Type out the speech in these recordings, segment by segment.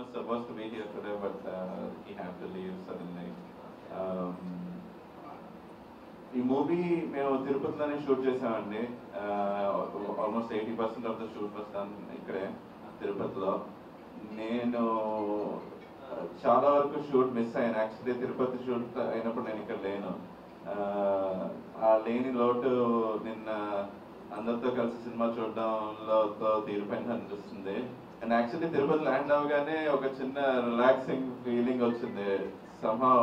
was supposed to be here today, but he had to leave suddenly. ఈ movie మేము తిరుపతిలోనే shoot చేసామండి. Almost 80% of the shoot was done ఇక్కడే తిరుపతిలో. నేను చాలా వరకు షూట్ మిస్ అయ్యాను. యాక్చువల్లీ తిరుపతి షూట్ అయినప్పుడు నేను ఇక్కడ లేను. ఆ లేని లోటు నిన్న అందరితో కలిసి సినిమా చూడడంలో తీరిపోయింది అనిపిస్తుంది. అండ్ యాక్చువల్లీ తిరుపతి ల్యాండ్ అవగానే ఒక చిన్న రిలాక్సింగ్ ఫీలింగ్ వచ్చింది. సమ్హౌ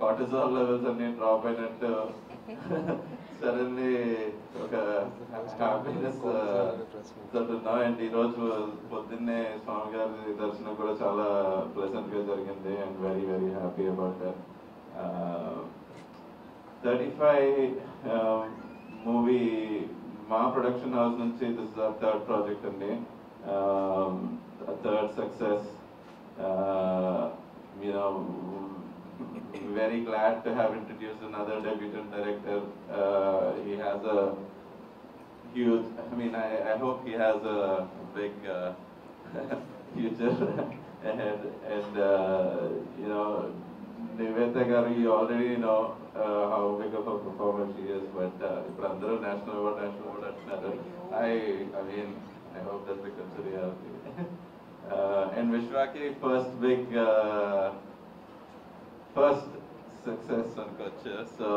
కార్టిజాల్ లెవెల్స్ అన్ని డ్రాప్ అయినట్టు సడన్లీ ఒక హ్యాపీనెస్ అండ్ ఈరోజు పొద్దున్నే స్వామి గారి దర్శనం కూడా చాలా ప్లెజెంట్ గా జరిగింది. And very very happy about that. 35 movie మా ప్రొడక్షన్ హౌస్ నుంచి this is the third project అండి. Third success. Very glad to have introduced another debutant director. He has a huge, I hope he has a big future ahead. And Nivetha garu, you already know how big of a performer she is, but Prandra national award another. I hope that becomes a reality. And Vishwaki first big first success on culture, so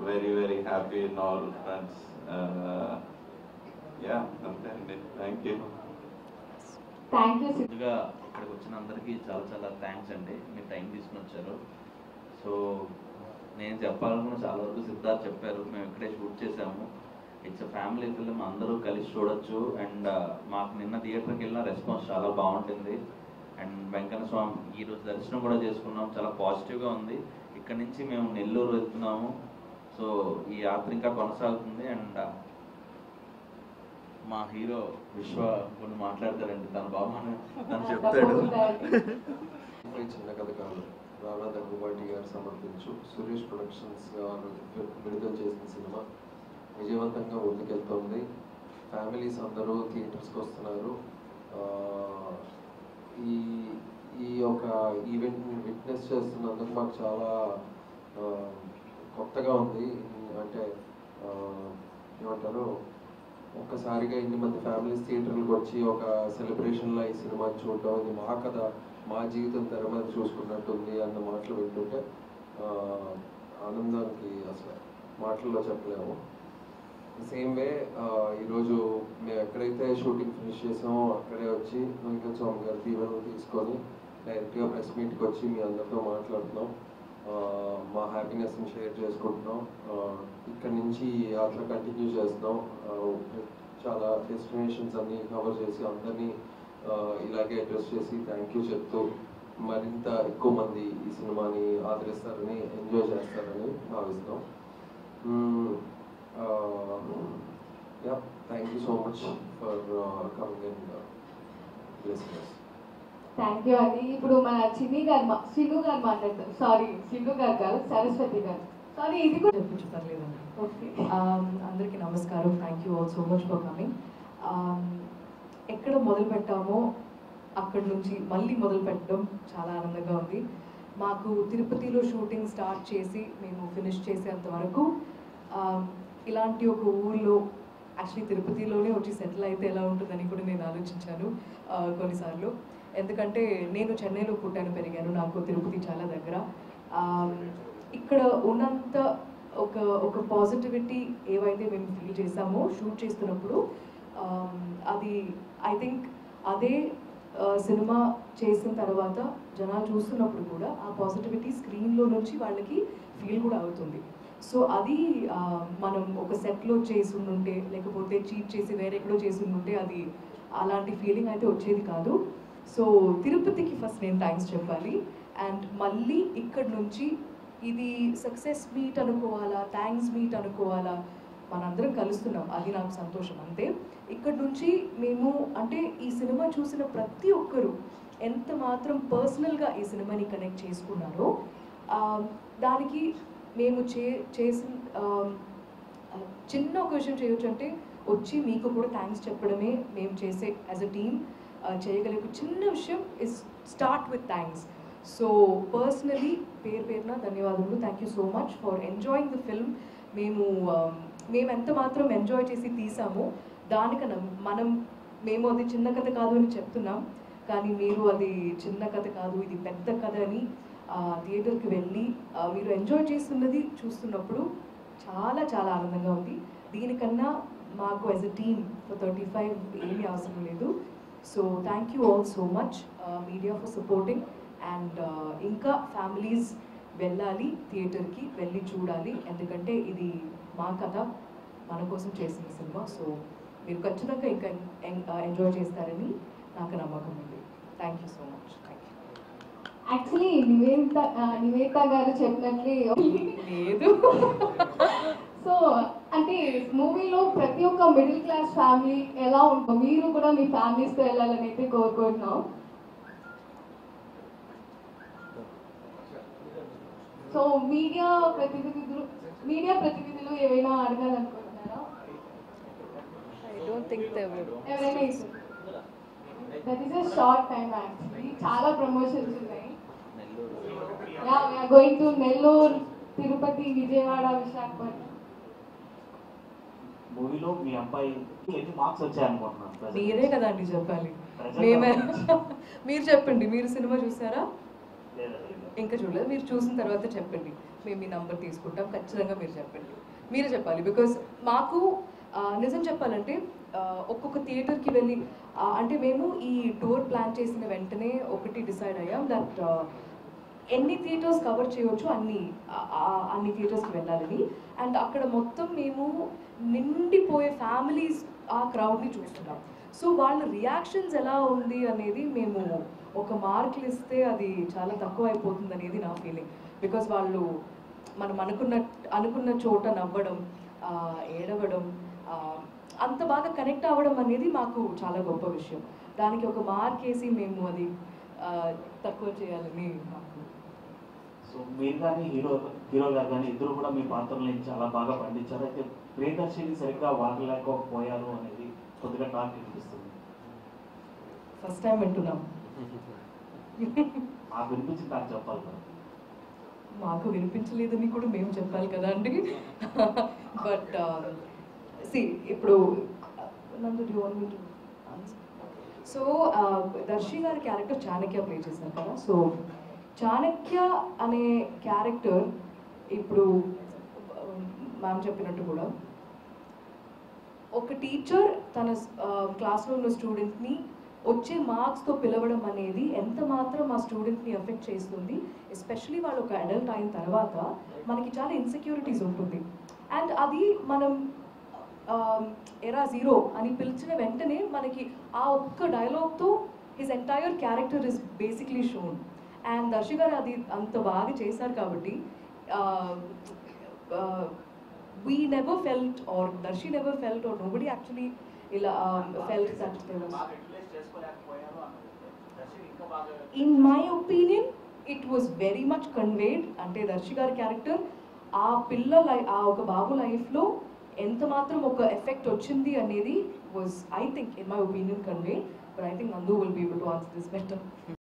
very very happy in all fronts. Yeah, thank you. ముందుగా ఇక్కడికి వచ్చిన అందరికీ చాలా చాలా thanks అండి, మీరు time తీసుకుని వచ్చారు. సో నేను చెప్పాలనుకున్న చాలా వరకు సిద్ధార్థ్ చెప్పారు. మేము ఇక్కడే షూట్ చేసాము. ఇట్స్ ఫ్యామిలీ ఫిల్మ్, అందరూ కలిసి చూడొచ్చు. అండ్ మాకు నిన్న థియేటర్కి వెళ్ళిన రెస్పాన్స్ చాలా బాగుంటుంది. అండ్ వెంకన్న స్వామి ఈరోజు దర్శనం కూడా చేసుకున్నాం, చాలా పాజిటివ్గా ఉంది. ఇక్కడ నుంచి మేము నెల్లూరు వెళ్తున్నాము. సో ఈ యాత్ర ఇంకా కొనసాగుతుంది. అండ్ మా హీరో విశ్వ కొన్ని మాట్లాడతారండి, తన బాబాను తను చెప్తాడు. చిన్న కథ కాదు, రానా దగ్గుబాటి గారు సమర్పించు సురేష్ ప్రొడక్షన్స్ గారు విడుదల చేసిన సినిమా విజయవంతంగా ముందుకెళ్తుంది. ఫ్యామిలీస్ అందరూ థియేటర్స్కి వస్తున్నారు. ఈ యొక్క ఈవెంట్ని విట్నెస్ చేస్తున్నందుకు మాకు చాలా కొత్తగా ఉంది. అంటే ఏమంటారు, ఒక్కసారిగా ఇన్ని మంది ఫ్యామిలీస్ థియేటర్లకు వచ్చి ఒక సెలబ్రేషన్లో ఈ సినిమా చూడటం, ఇది మా కథ, మా జీవితం తెర మీద చూసుకున్నట్టుంది అన్న మాటలు వింటుంటే ఆనందానికి అసలు మాటల్లో చెప్పలేము. సేమ్ వే ఈరోజు మేము ఎక్కడైతే షూటింగ్ ఫినిష్ చేసామో అక్కడే వచ్చి వెంకన్న స్వామి గారి దీవెనలు తీసుకొని డైరెక్ట్గా ప్రెస్ మీట్కి వచ్చి మీ అందరితో మాట్లాడుతున్నాం. మా హ్యాపీనెస్ని షేర్ చేసుకుంటున్నాం. ఇక్కడి నుంచి యాత్ర కంటిన్యూ చేస్తున్నాం. చాలా డెస్టినేషన్స్ అన్నీ కవర్ చేసి అందరినీ ఇలాగే అడ్రస్ చేసి థ్యాంక్ యూ చెప్తూ మరింత ఎక్కువ మంది ఈ సినిమాని ఆదరిస్తారని, ఎంజాయ్ చేస్తారని భావిస్తున్నాం. Yeah, thank you so much for coming and blessing us. Thank you అండి. ఇప్పుడు మన శ్రీను గారు మాట్లాడతారు. సారీ, శ్రీను గారు కాదు, సరస్వతి గారు. సారీ, ఇది కూడా చెప్పించలేదండి. ఓకే. అందరికీ నమస్కారం. Thank you all so much for coming. ఎక్కడ మొదలు పెట్టామో అక్కడి నుంచి మళ్ళీ మొదలు పెట్టడం చాలా ఆనందంగా ఉంది. మాకు తిరుపతిలో షూటింగ్ స్టార్ట్ చేసి మేము ఫినిష్ చేసేంత వరకు ఇలాంటి ఒక ఊళ్ళో, యాక్చువల్లీ తిరుపతిలోనే వచ్చి సెటిల్ అయితే ఎలా ఉంటుందని కూడా నేను ఆలోచించాను కొన్నిసార్లు. ఎందుకంటే నేను చెన్నైలో పుట్టాను, పెరిగాను, నాకు తిరుపతి చాలా దగ్గర. ఇక్కడ ఉన్నంత ఒక పాజిటివిటీ ఏవైతే మేము ఫీల్ చేసామో షూట్ చేస్తున్నప్పుడు, అది ఐ థింక్ అదే సినిమా చేసిన తర్వాత జనాలు చూస్తున్నప్పుడు కూడా ఆ పాజిటివిటీ స్క్రీన్లో నుంచి వాళ్ళకి ఫీల్ కూడా అవుతుంది. సో అది మనం ఒక సెట్లో చేసి ఉంటే, లేకపోతే చీట్ చేసి వేరెక్కడో చేసి ఉంటే అది అలాంటి ఫీలింగ్ అయితే వచ్చేది కాదు. సో తిరుపతికి ఫస్ట్ నేను థ్యాంక్స్ చెప్పాలి. అండ్ మళ్ళీ ఇక్కడ నుంచి ఇది సక్సెస్ మీట్ అనుకోవాలా, థ్యాంక్స్ మీట్ అనుకోవాలా, మనందరం కలుస్తున్నాం, అది నాకు సంతోషం అంతే. ఇక్కడ నుంచి మేము అంటే ఈ సినిమా చూసిన ప్రతి ఒక్కరూ ఎంత మాత్రం పర్సనల్గా ఈ సినిమాని కనెక్ట్ చేసుకున్నారో దానికి మేము చేసిన చిన్న ఒక విషయం చేయొచ్చు అంటే వచ్చి మీకు కూడా థ్యాంక్స్ చెప్పడమే మేము చేసే యాజ్ అ టీమ్. చేయగలిగే చిన్న విషయం is start with thanks. So personally పేరున ధన్యవాదాలు. Thank you so much for enjoying the film. మేము ఎంత మాత్రం ఎంజాయ్ చేసి తీసామో దానికన్నా మేము అది చిన్న కథ కాదు అని చెప్తున్నాం, కానీ మీరు అది చిన్న కథ కాదు, ఇది పెద్ద కథ అని థియేటర్కి వెళ్ళి మీరు ఎంజాయ్ చేస్తున్నది చూస్తున్నప్పుడు చాలా చాలా ఆనందంగా ఉంది. దీనికన్నా మాకు యాజ్ అ టీమ్ ఫర్ 35 ఏమీ అవసరం లేదు. So thank you all so much media for supporting. And ఇంకా ఫ్యామిలీస్ వెళ్ళాలి, థియేటర్కి వెళ్ళి చూడాలి, ఎందుకంటే ఇది మా కథ, మన కోసం చేసిన సినిమా. సో మీరు ఖచ్చితంగా ఇంకా ఎంజాయ్ చేస్తారని నాకు నమ్మకం ఉంది. Thank you so much. Actually Nivedita గారు చెప్పినట్లే లేదు. సో అంటే మూవీలో ప్రతి ఒక్క మిడిల్ క్లాస్ ఫ్యామిలీ ఎలా ఉంటుందో మీరు కూడా మీ ఫ్యామిలీస్తో వెళ్ళాలని అయితే కోరుకుంటున్నాం. సో మీడియా ప్రతినిధులు ఏమైనా అడగాలనుకుంటున్నారా? I don't think they would. ఎవరైనా that is a short time actually. చాలా ప్రమోషన్స్ ఉన్నాయి. Going to Nellore, Tirupati, Vijayawada, Visakhapatnam. మూవీలో మీ అబ్బాయి ఎన్ని మార్క్స్ వచ్చాయనుకుంటున్నాను? మీరే కదండి చెప్పాలి, మేమే. మీరు చెప్పండి, మీరు సినిమా చూసారా? ఇంకా చూడలేదు. మీరు చూసిన తర్వాత చెప్పండి, మేము మీ నంబర్ తీసుకుంటాం. ఖచ్చితంగా మీరు చెప్పండి, మీరే చెప్పాలి. బికాజ్ మాకు నిజం చెప్పాలంటే ఒక్కొక్క థియేటర్కి వెళ్ళి అంటే మేము ఈ టూర్ ప్లాన్ చేసిన వెంటనే ఒకటి డిసైడ్ అయ్యాం దట్ ఎన్ని థియేటర్స్ కవర్ చేయవచ్చు అన్ని థియేటర్స్కి వెళ్ళాలని. అండ్ అక్కడ మొత్తం మేము నిండిపోయే ఫ్యామిలీస్ ఆ క్రౌడ్ని చూస్తున్నాం. సో వాళ్ళ రియాక్షన్స్ ఎలా ఉంది అనేది మేము ఒక మార్కులు ఇస్తే అది చాలా తక్కువ అయిపోతుంది అనేది నా ఫీలింగ్. బికాజ్ వాళ్ళు మనం అనుకున్న చోట నవ్వడం, ఏడవడం, అంత బాగా కనెక్ట్ అవ్వడం అనేది మాకు చాలా గొప్ప విషయం. దానికి ఒక మార్క్ వేసి మేము అది తక్కువ చేయాలని మాకు. సో మీరు కానీ హీరో గారు కానీ ఇద్దరు కూడా మీ పాత్రలు చాలా బాగా పండించారు. అయితే ప్రియదర్శిని సరిగ్గా వాడలేకపోయారు అనేది కొద్దిగా టాక్ వినిపిస్తుంది. ఫస్ట్ టైం వింటున్నాం. మాకు వినిపించింది నాకు చెప్పాలి కదా. మాకు వినిపించలేదని కూడా మేము చెప్పాలి కదా అండి. బట్ ఇప్పుడు సో దర్శి గారి క్యారెక్టర్ చాణక్య ప్లే చేశారు కదా. సో చాణక్య అనే క్యారెక్టర్ ఇప్పుడు మ్యామ్ చెప్పినట్టు కూడా ఒక టీచర్ తన క్లాస్లో ఉన్న స్టూడెంట్ని వచ్చే మార్క్స్తో పిలవడం అనేది ఎంత మాత్రం ఆ స్టూడెంట్ని ఎఫెక్ట్ చేస్తుంది. ఎస్పెషలీ వాళ్ళు ఒక అడల్ట్ అయిన తర్వాత మనకి చాలా ఇన్సెక్యూరిటీస్ ఉంటుంది. అండ్ అది మనం ఎరా జీరో అని పిలిచిన వెంటనే మనకి ఆ ఒక్క డైలాగ్తో his entire character is basically shown. And Darshi garu అది అంత బాగా చేశారు కాబట్టి we never felt or Darshi never felt or nobody actually felt such things. In my opinion it was very much conveyed. Ante Darshi gar character aa pilla aa oka babu life lo enta matram oka effect ochindi anedi was I think in my opinion conveyed, but I think Nandu will be able to answer this better.